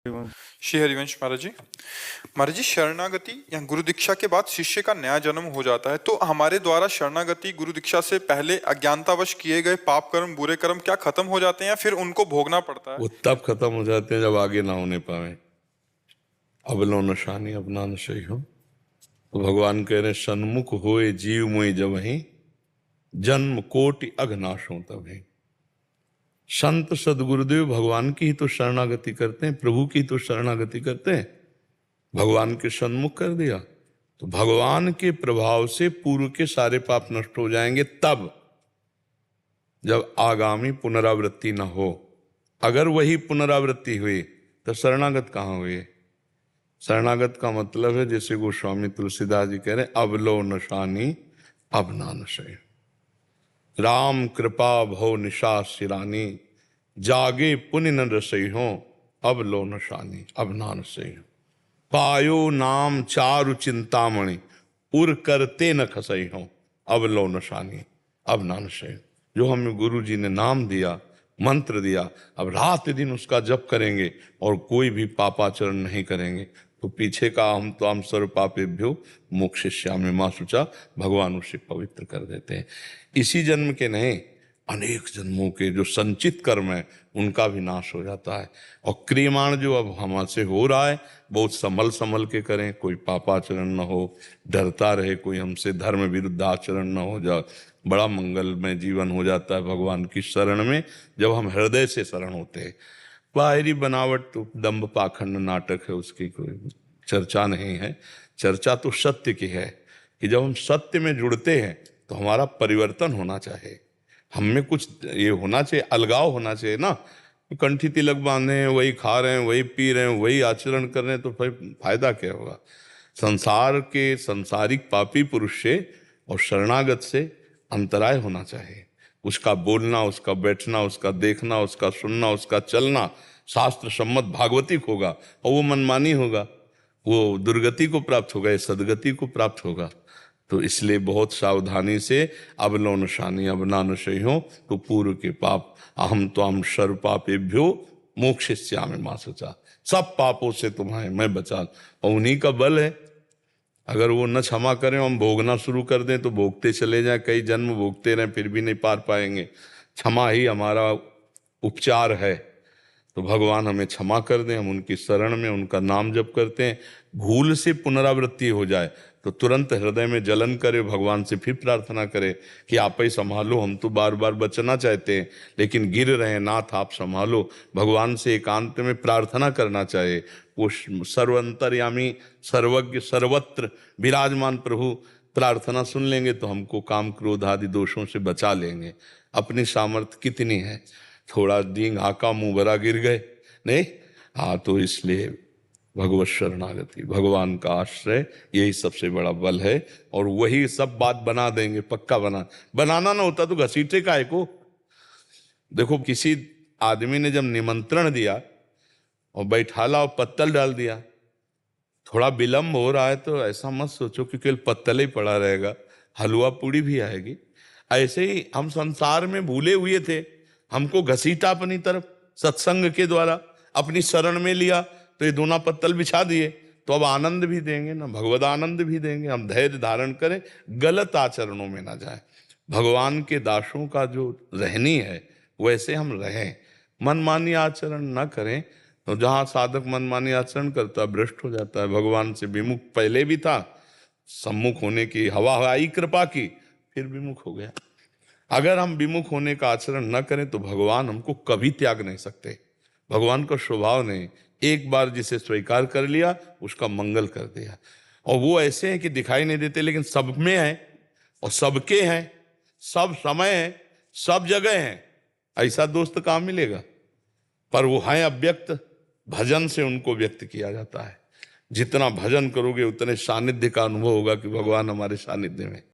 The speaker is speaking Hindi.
श्री हरिवंश महाराज जी शरणागति या गुरु दीक्षा के बाद शिष्य का नया जन्म हो जाता है, तो हमारे द्वारा शरणागति गुरु दीक्षा से पहले अज्ञानतावश किए गए पाप कर्म बुरे कर्म क्या खत्म हो जाते हैं या फिर उनको भोगना पड़ता है? वो तब खत्म हो जाते हैं जब आगे ना होने पावे। अब लो नशानी अपना नशे हो, तो भगवान कह रहे सन्मुख होए जीव मोई जब ही जन्म कोटि अघनाश हो तब ही। संत सदगुरुदेव भगवान की ही तो शरणागति करते हैं, प्रभु की तो शरणागति करते हैं। भगवान के सन्मुख कर दिया तो भगवान के प्रभाव से पूर्व के सारे पाप नष्ट हो जाएंगे, तब जब आगामी पुनरावृत्ति न हो। अगर वही पुनरावृत्ति हुई तो शरणागत कहाँ हुए? शरणागत का मतलब है, जैसे गोस्वामी तुलसीदास जी कह रहे अब लो नशानी अब ना नशे। राम कृपा भव निशा सिरानी जागे पुण्य न रसई हो अब लो नशानी अब ना नसई हो। पायो नाम चारु चिंतामणि उर करते न खसई हो अब लो नशानी अब ना नसई हो। जो हमें गुरु जी ने नाम दिया, मंत्र दिया, अब रात दिन उसका जप करेंगे और कोई भी पापाचरण नहीं करेंगे तो पीछे का हम तो हम सर्व पापेभ्यो मोक्षयिष्यामि मां शुचा, भगवान उसे पवित्र कर देते हैं। इसी जन्म के नहीं, अनेक जन्मों के जो संचित कर्म है उनका भी नाश हो जाता है। और क्रियमाण जो अब हमसे हो रहा है बहुत संभल संभल के करें, कोई पापाचरण न हो, डरता रहे कोई हमसे धर्म विरुद्ध आचरण न हो जाए, बड़ा मंगलमय जीवन हो जाता है भगवान की शरण में जब हम हृदय से शरण होते हैं। बाहरी बनावट तो दंभ पाखंड नाटक है, उसकी कोई चर्चा नहीं है। चर्चा तो सत्य की है कि जब हम सत्य में जुड़ते हैं तो हमारा परिवर्तन होना चाहिए, हम में कुछ ये होना चाहिए, अलगाव होना चाहिए ना। कंठी तिलक बांधे हैं, वही खा रहे हैं, वही पी रहे हैं, वही आचरण कर रहे हैं, तो फिर फायदा क्या होगा? संसार के सांसारिक पापी पुरुष से और शरणागत से अंतराय होना चाहिए। उसका बोलना, उसका बैठना, उसका देखना, उसका सुनना, उसका चलना शास्त्र सम्मत भागवतिक होगा और वो मनमानी होगा, वो दुर्गति को प्राप्त होगा या सदगति को प्राप्त होगा। तो इसलिए बहुत सावधानी से अब लो नशानी अब ना नशे हो, तो पूर्व के पाप अहम तो हम सर्व पापेभ्यो मोक्षयिष्यामि मां शुचा, सब पापों से तुम्हें मैं बचा। और उन्हीं का बल है। अगर वो न क्षमा करें, हम भोगना शुरू कर दें तो भोगते चले जाएं, कई जन्म भोगते रहें फिर भी नहीं पार पाएंगे। क्षमा ही हमारा उपचार है। तो भगवान हमें क्षमा कर दें, हम उनकी शरण में उनका नाम जप करते हैं। भूल से पुनरावृत्ति हो जाए तो तुरंत हृदय में जलन करे, भगवान से फिर प्रार्थना करे कि आप ही संभालो, हम तो बार बार बचना चाहते हैं लेकिन गिर रहे नाथ आप संभालो। भगवान से एकांत में प्रार्थना करना चाहिए। वो सर्वंतर्यामी सर्वज्ञ सर्वत्र विराजमान प्रभु प्रार्थना सुन लेंगे तो हमको काम क्रोध आदि दोषों से बचा लेंगे। अपनी सामर्थ्य कितनी है, थोड़ा डींग हाका मुंह भरा गिर गए नहीं। हाँ, तो इसलिए भगवत शरणागति, भगवान का आश्रय, यही सबसे बड़ा बल है। और वही सब बात बना देंगे, पक्का बनाना ना होता तो घसीटे काहे को। देखो, किसी आदमी ने जब निमंत्रण दिया और बैठाला और पत्तल डाल दिया, थोड़ा विलंब हो रहा है तो ऐसा मत सोचो कि केवल पत्तल ही पड़ा रहेगा, हलवा पूड़ी भी आएगी। ऐसे ही हम संसार में भूले हुए थे, हमको घसीटा अपनी तरफ सत्संग के द्वारा, अपनी शरण में लिया तो ये दोनों पत्तल बिछा दिए, तो अब आनंद भी देंगे ना, भगवद आनंद भी देंगे। हम धैर्य धारण करें, गलत आचरणों में ना जाएं। भगवान के दासों का जो रहनी है वैसे हम रहें, मनमानी आचरण ना करें। तो जहाँ साधक मनमानी आचरण करता है भ्रष्ट हो जाता है, भगवान से विमुख पहले भी था, सम्मुख होने की हवा आई कृपा की, फिर विमुख हो गया। अगर हम विमुख होने का आचरण न करें तो भगवान हमको कभी त्याग नहीं सकते। भगवान का स्वभाव नहीं, एक बार जिसे स्वीकार कर लिया उसका मंगल कर दिया। और वो ऐसे हैं कि दिखाई नहीं देते लेकिन सब में है और सबके हैं, सब समय है, सब जगह है। ऐसा दोस्त कहाँ मिलेगा? पर वो है अव्यक्त, भजन से उनको व्यक्त किया जाता है। जितना भजन करोगे उतने सानिध्य का अनुभव होगा कि भगवान हमारे सानिध्य में।